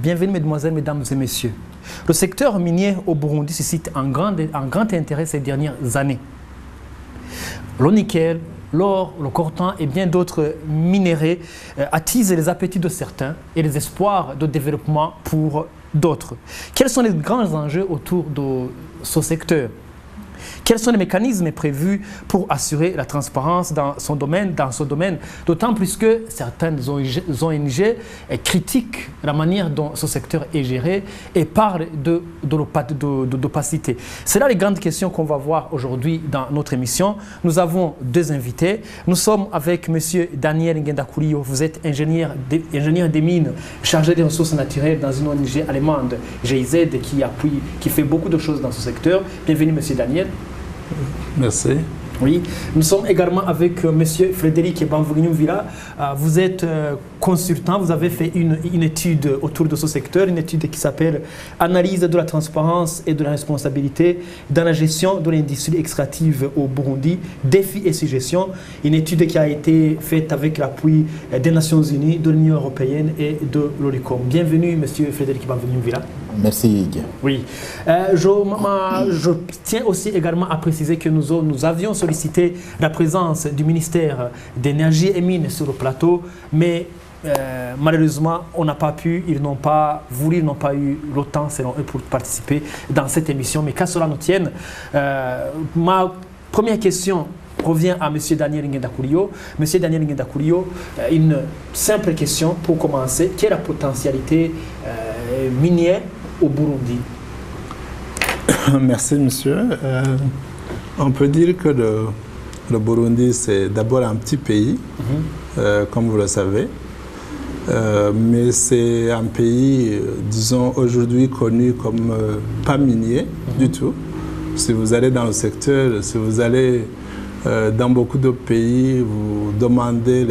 Bienvenue mesdemoiselles, mesdames et messieurs. Le secteur minier au Burundi suscite un grand intérêt ces dernières années. Le nickel, l'or, le coltan et bien d'autres minéraux attisent les appétits de certains et les espoirs de développement pour d'autres. Quels sont les grands enjeux autour de ce secteur ? Quels sont les mécanismes prévus pour assurer la transparence dans ce domaine, d'autant plus que certaines ONG critiquent la manière dont ce secteur est géré et parlent d'opacité. C'est là les grandes questions qu'on va voir aujourd'hui dans notre émission. Nous avons deux invités. Nous sommes avec M. Daniel Ngendakuliyo. Vous êtes ingénieur des mines, chargé des ressources naturelles dans une ONG allemande, GIZ, qui fait beaucoup de choses dans ce secteur. Bienvenue M. Daniel. Merci. Oui, nous sommes également avec M. Frédéric Bamvugnyumvila. Vous êtes consultant, vous avez fait une étude autour de ce secteur, une étude qui s'appelle « Analyse de la transparence et de la responsabilité dans la gestion de l'industrie extractive au Burundi, défis et suggestions », une étude qui a été faite avec l'appui des Nations Unies, de l'Union européenne et de l'ORICOM. Bienvenue M. Frédéric Bamvugnyumvila. Merci. Oui. Je tiens aussi également à préciser que nous avions sollicité la présence du ministère d'énergie et mines sur le plateau, mais malheureusement, on n'a pas pu, ils n'ont pas voulu, ils n'ont pas eu le temps, selon eux, pour participer dans cette émission. Mais qu'à cela nous tienne, ma première question revient à M. Daniel Ngendakuliyo. M. Daniel Ngendakuliyo, une simple question pour commencer. Quelle est la potentialité minière au Burundi? Merci, monsieur. On peut dire que le Burundi, c'est d'abord un petit pays, comme vous le savez. Mais c'est un pays, disons, aujourd'hui connu comme pas minier du tout. Si vous allez dans le secteur, si vous allez dans beaucoup de pays, vous demandez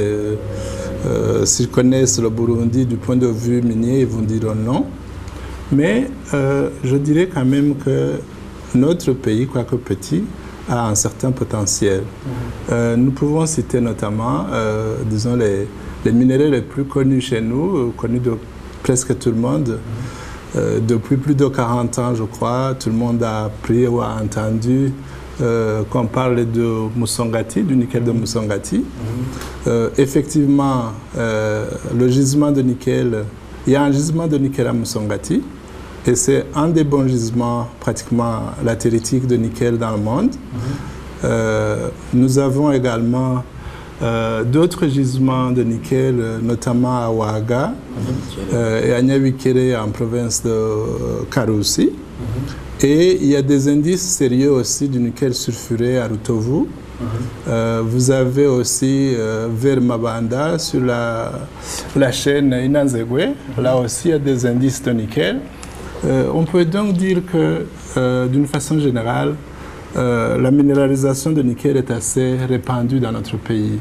s'ils connaissent le Burundi du point de vue minier, ils vous diront non. Mais je dirais quand même que notre pays, quoique petit, a un certain potentiel. Nous pouvons citer notamment, disons, les minéraux les plus connus chez nous, connus de presque tout le monde. Depuis plus de 40 ans, je crois, tout le monde a appris ou a entendu qu'on parle de Musongati, du nickel de Musongati. Effectivement, le gisement de nickel, il y a un gisement de nickel à Musongati. Et c'est un des bons gisements pratiquement latéritique de nickel dans le monde. Nous avons également d'autres gisements de nickel, notamment à Ouaga et à Nyabikere en province de Karusi. Et il y a des indices sérieux aussi du nickel sulfuré à Rutovu. Vous avez aussi vers Mabanda sur la chaîne Inanzegwe. Là aussi, il y a des indices de nickel. On peut donc dire que, d'une façon générale, la minéralisation de nickel est assez répandue dans notre pays.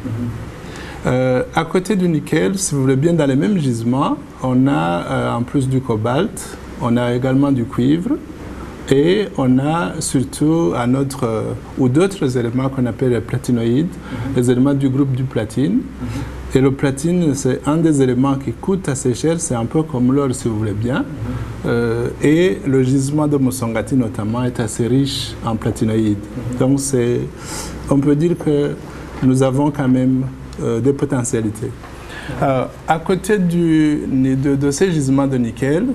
À côté du nickel, si vous voulez bien, dans les mêmes gisements, on a en plus du cobalt, on a également du cuivre et on a surtout un autre ou d'autres éléments qu'on appelle les platinoïdes, les éléments du groupe du platine. Et le platine, c'est un des éléments qui coûte assez cher, c'est un peu comme l'or si vous voulez bien. Et le gisement de Musongati notamment est assez riche en platinoïdes. Donc on peut dire que nous avons quand même des potentialités. À côté de ces gisements de nickel,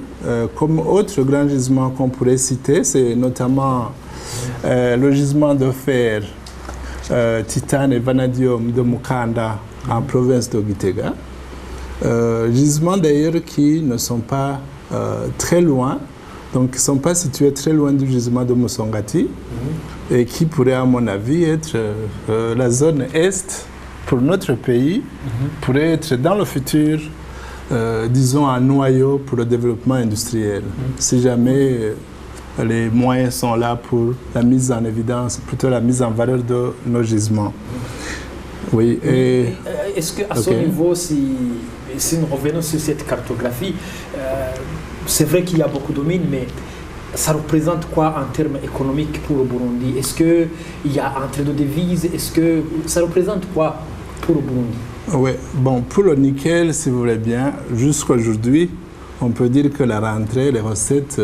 comme autre grand gisement qu'on pourrait citer, c'est notamment le gisement de fer, titane et vanadium de Mukanda en province de Gitega. Gisements d'ailleurs qui ne sont pas très loin, donc qui ne sont pas situés très loin du gisement de Musongati et qui pourraient à mon avis être la zone est pour notre pays, pourrait être dans le futur, disons, un noyau pour le développement industriel. Si jamais les moyens sont là pour la mise en évidence, plutôt la mise en valeur de nos gisements. Oui. Est-ce qu'à ce niveau, si nous revenons sur cette cartographie, c'est vrai qu'il y a beaucoup de mines, mais ça représente quoi en termes économiques pour le Burundi? Est-ce qu'il y a entrée de devises? Est-ce que ça représente quoi pour le Burundi? Oui, bon, pour le nickel, si vous voulez bien, jusqu'à aujourd'hui, on peut dire que la rentrée, les recettes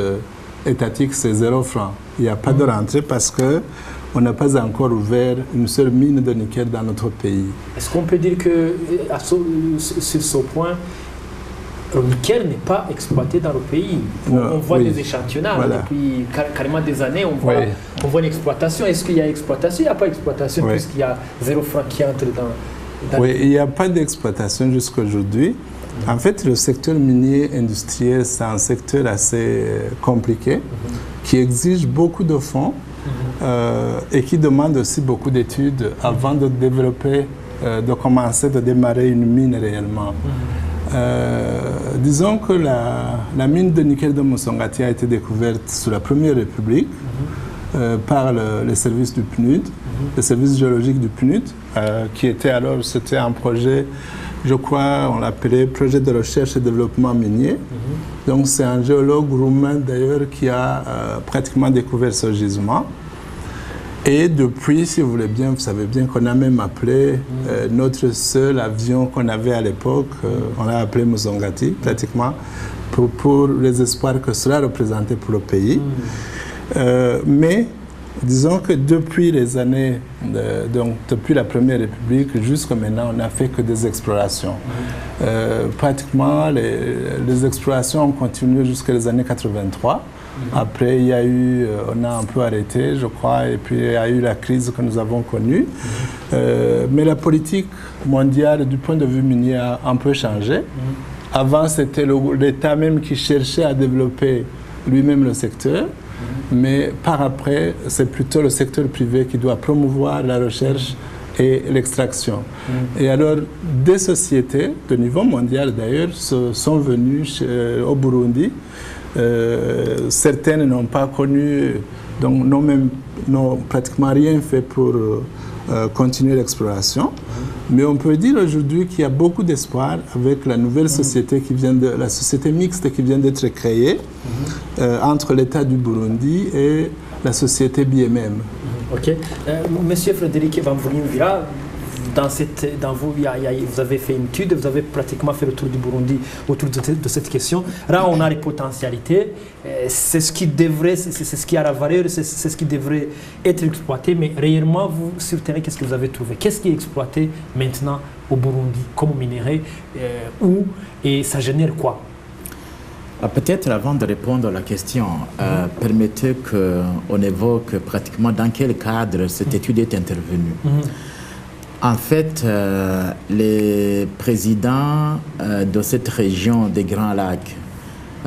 étatiques, c'est 0 francs. Il n'y a pas de rentrée parce qu'on n'a pas encore ouvert une seule mine de nickel dans notre pays. Est-ce qu'on peut dire que sur ce point, le nickel n'est pas exploité dans le pays? On voit des échantillonnages depuis carrément des années, on voit une exploitation. Est-ce qu'il y a exploitation? Il n'y a pas exploitation puisqu'il y a 0 francs qui entre dans Oui, il n'y a pas d'exploitation jusqu'à aujourd'hui. En fait, le secteur minier industriel, c'est un secteur assez compliqué qui exige beaucoup de fonds et qui demande aussi beaucoup d'études avant de développer, de commencer, de démarrer une mine réellement. Disons que la mine de nickel de Musongati a été découverte sous la Première République par le service du PNUD, le service géologique du PNUD, qui était alors, c'était un projet, je crois, on l'appelait projet de recherche et développement minier. Donc c'est un géologue roumain d'ailleurs qui a pratiquement découvert ce gisement. Et depuis, si vous voulez bien, vous savez bien qu'on a même appelé notre seul avion qu'on avait à l'époque, on l'a appelé Musongati, pratiquement, pour les espoirs que cela représentait pour le pays. Mais disons que depuis les années, donc depuis la Première République jusqu'à maintenant, on n'a fait que des explorations. Pratiquement, les explorations ont continué jusqu'à les années 83. Après, il y a eu, on a un peu arrêté, je crois, et puis il y a eu la crise que nous avons connue. Mais la politique mondiale, du point de vue minier, a un peu changé. Avant, c'était l'État même qui cherchait à développer lui-même le secteur. Mais par après, c'est plutôt le secteur privé qui doit promouvoir la recherche et l'extraction. Et alors, des sociétés de niveau mondial d'ailleurs sont venues au Burundi. Certaines n'ont pas connu, donc n'ont pratiquement rien fait pour continuer l'exploration. Mais on peut dire aujourd'hui qu'il y a beaucoup d'espoir avec la nouvelle société la société mixte qui vient d'être créée entre l'État du Burundi et la société BMM. Ok. Monsieur Frédéric Bamvoulimvira, vous avez fait une étude, vous avez pratiquement fait le tour du Burundi autour de cette question. Là, on a les potentialités, c'est ce qui devrait, c'est ce qui a la valeur, c'est ce qui devrait être exploité. Mais réellement, vous, sur le terrain, qu'est-ce que vous avez trouvé? Qu'est-ce qui est exploité maintenant au Burundi comme minerai et ça génère quoi? Peut-être avant de répondre à la question, permettez qu'on évoque pratiquement dans quel cadre cette étude est intervenue. En fait, les présidents de cette région des Grands Lacs,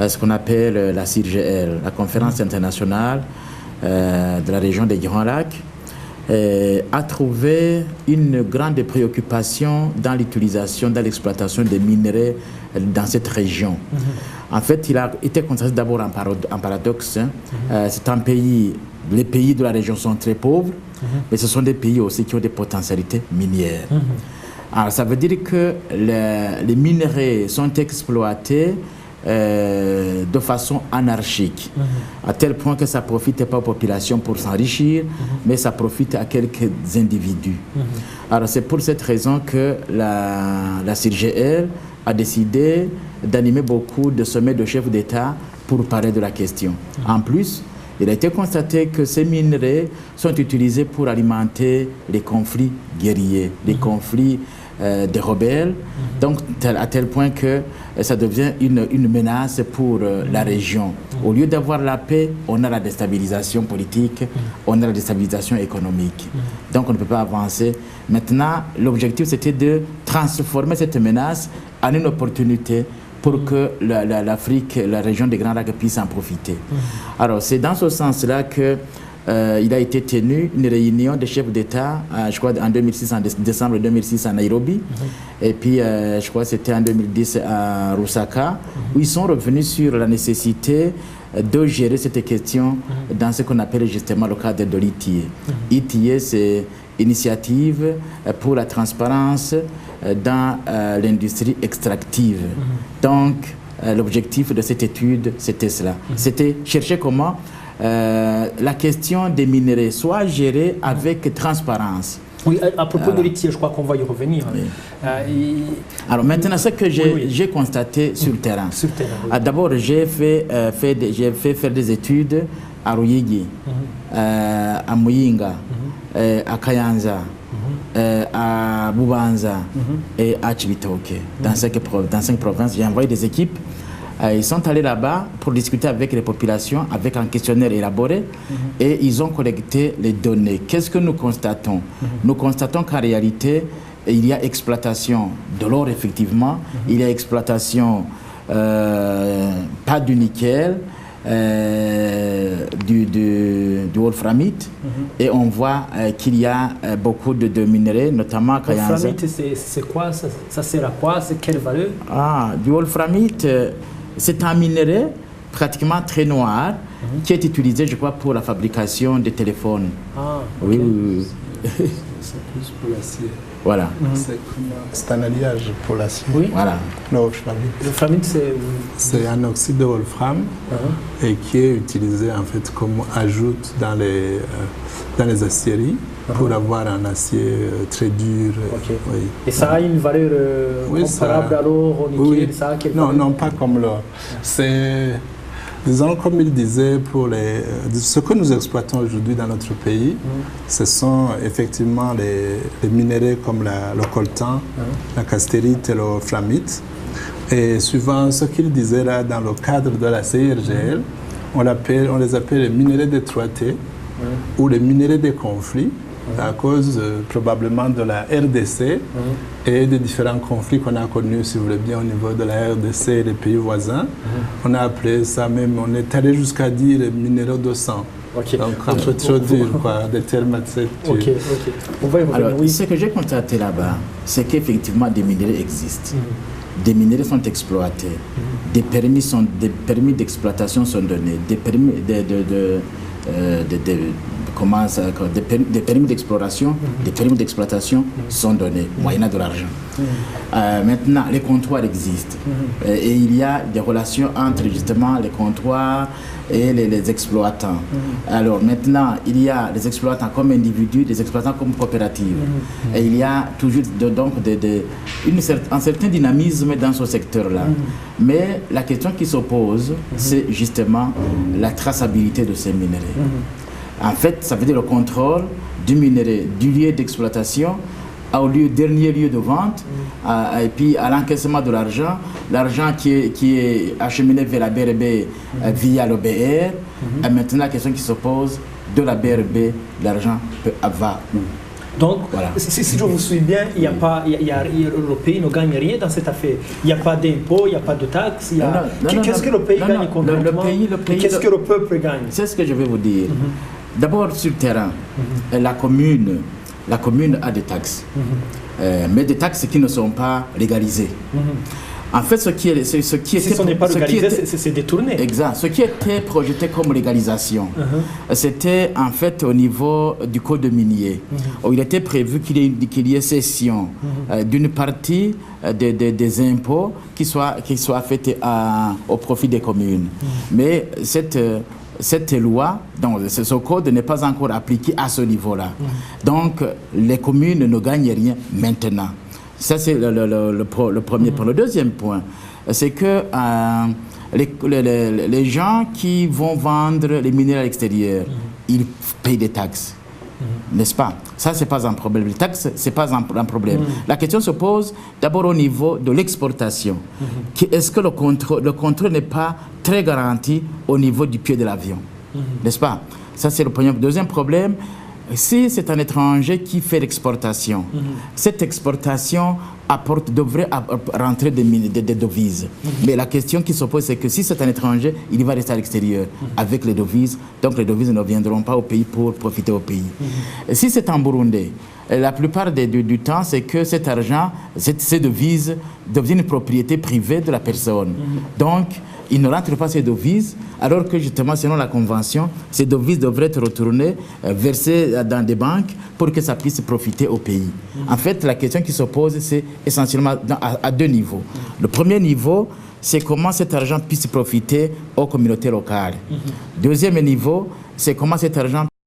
ce qu'on appelle la CIRGL, la Conférence internationale de la région des Grands Lacs, a trouvé une grande préoccupation dans l'utilisation, dans l'exploitation des minerais dans cette région. En fait, il a été constaté d'abord un paradoxe. C'est un pays, les pays de la région sont très pauvres, mais ce sont des pays aussi qui ont des potentialités minières. Alors, ça veut dire que les minerais sont exploités de façon anarchique, à tel point que ça ne profite pas aux populations pour s'enrichir, mais ça profite à quelques individus. Alors, c'est pour cette raison que la CIRGL a décidé d'animer beaucoup de sommets de chefs d'État pour parler de la question. En plus, il a été constaté que ces minerais sont utilisés pour alimenter les conflits guerriers, les conflits des rebelles, donc à tel point que ça devient une menace pour la région. Au lieu d'avoir la paix, on a la déstabilisation politique, on a la déstabilisation économique. Donc on ne peut pas avancer. Maintenant, l'objectif c'était de transformer cette menace en une opportunité pour que l'Afrique, la région des Grands Lacs puisse en profiter. Alors c'est dans ce sens-là que il a été tenu une réunion des chefs d'État, je crois en 2006, en décembre 2006 à Nairobi, et puis je crois que c'était en 2010 à Lusaka, où ils sont revenus sur la nécessité de gérer cette question dans ce qu'on appelle justement le cadre de l'ITIE. ITIE, c'est Initiative pour la transparence dans l'industrie extractive. Donc, l'objectif de cette étude, c'était cela. C'était chercher comment la question des minerais soit gérée avec transparence. Oui, à propos de l'ITIE, je crois qu'on va y revenir. Oui. Alors maintenant, ce que j'ai constaté sur le terrain. Sur le terrain, D'abord, j'ai fait faire des études à Ruyigi, à Muyinga, à Kayanza, à Bubanza et à Chibitoke. Dans 5 provinces, j'ai envoyé des équipes. Ils sont allés là-bas pour discuter avec les populations, avec un questionnaire élaboré, et ils ont collecté les données. Qu'est-ce que nous constatons? Nous constatons qu'en réalité, il y a exploitation de l'or, effectivement, il y a exploitation pas du nickel, du wolframite, et on voit qu'il y a beaucoup de minerais, notamment Kayanza. Le wolframite, c'est quoi? Ça sert à quoi? C'est quelle valeur? Du wolframite, c'est un minerai pratiquement très noir qui est utilisé, je crois, pour la fabrication des téléphones. Okay. Oui. C'est plus pour l'acier. Voilà. C'est un alliage pour l'acier. Oui. Voilà. Le wolframite. Le wolframite, c'est un oxyde de wolfram et qui est utilisé en fait comme ajoute dans les aciéries pour avoir un acier très dur. Okay. Oui. Et ça a une valeur comparable à l'or, au nickel? Oui. Ça a quelle non, valeur? non, pas comme l'or. C'est, disons, comme il disait, ce que nous exploitons aujourd'hui dans notre pays, ce sont effectivement les minéraux comme le coltan, la castérite et le wolframite. Et suivant ce qu'il disait là dans le cadre de la CIRGL, on les appelle les minéraux d'étroité ou les minéraux des conflits, à cause probablement de la RDC et des différents conflits qu'on a connus, si vous voulez bien, au niveau de la RDC et des pays voisins. On a appelé ça même, on est allé jusqu'à dire les minéraux de sang. Okay. Donc, un peu trop dur, quoi, des termes assez durs. Ok. On va y revenir. Alors, ce que j'ai constaté là-bas, c'est qu'effectivement des minéraux existent. Des minéraux sont exploités. Des permis d'exploitation sont donnés. Des permis des permis d'exploration, des permis d'exploitation sont donnés, moyennant de l'argent. Maintenant, les comptoirs existent. Et il y a des relations entre justement les comptoirs et les exploitants. Alors maintenant, il y a les exploitants comme individus, des exploitants comme coopératives. Et il y a toujours donc un certain dynamisme dans ce secteur-là. Mais la question qui s'oppose, c'est justement la traçabilité de ces minéraux. En fait, ça veut dire le contrôle du minerai, du lieu d'exploitation au dernier lieu de vente, et puis à l'encaissement de l'argent qui est acheminé vers la BRB via le BR. Et maintenant, la question qui se pose, de la BRB, l'argent va où? Donc, voilà. Si je vous suis bien, le pays ne gagne rien dans cette affaire. Il n'y a pas d'impôts, il n'y a pas de taxes. Qu'est-ce que le pays gagne concrètement? Qu'est-ce que le peuple gagne? C'est ce que je vais vous dire. D'abord, sur le terrain, la commune a des taxes, mais des taxes qui ne sont pas légalisées. En fait, ce n'est pas légalisé, c'est détourné. Exact. Ce qui était projeté comme légalisation, c'était en fait au niveau du code minier, où il était prévu qu'il y ait cession d'une partie des impôts qui soit faite au profit des communes. Mais cette loi, donc ce code n'est pas encore appliqué à ce niveau-là. Donc les communes ne gagnent rien maintenant. Ça, c'est le premier point. Le deuxième point, c'est que les gens qui vont vendre les minéraux à l'extérieur, ils payent des taxes. N'est-ce pas? Ça, ce n'est pas un problème. Les taxes, ce n'est pas un problème. La question se pose d'abord au niveau de l'exportation. Est-ce que le contrôle n'est pas très garanti au niveau du pied de l'avion? N'est-ce pas? Ça, c'est le premier. Deuxième problème, si c'est un étranger qui fait l'exportation, cette exportation devrait rentrer des devises. Mais la question qui se pose, c'est que si c'est un étranger, il va rester à l'extérieur avec les devises. Donc les devises ne viendront pas au pays pour profiter au pays. Et si c'est un Burundais, la plupart du temps, c'est que cet argent, ces devises deviennent une propriété privée de la personne. Donc, ils ne rentrent pas ces devises, alors que justement, selon la Convention, ces devises devraient être retournées, versées dans des banques pour que ça puisse profiter au pays. En fait, la question qui se pose, c'est essentiellement à deux niveaux. Le premier niveau, c'est comment cet argent puisse profiter aux communautés locales. Deuxième niveau, c'est comment cet argent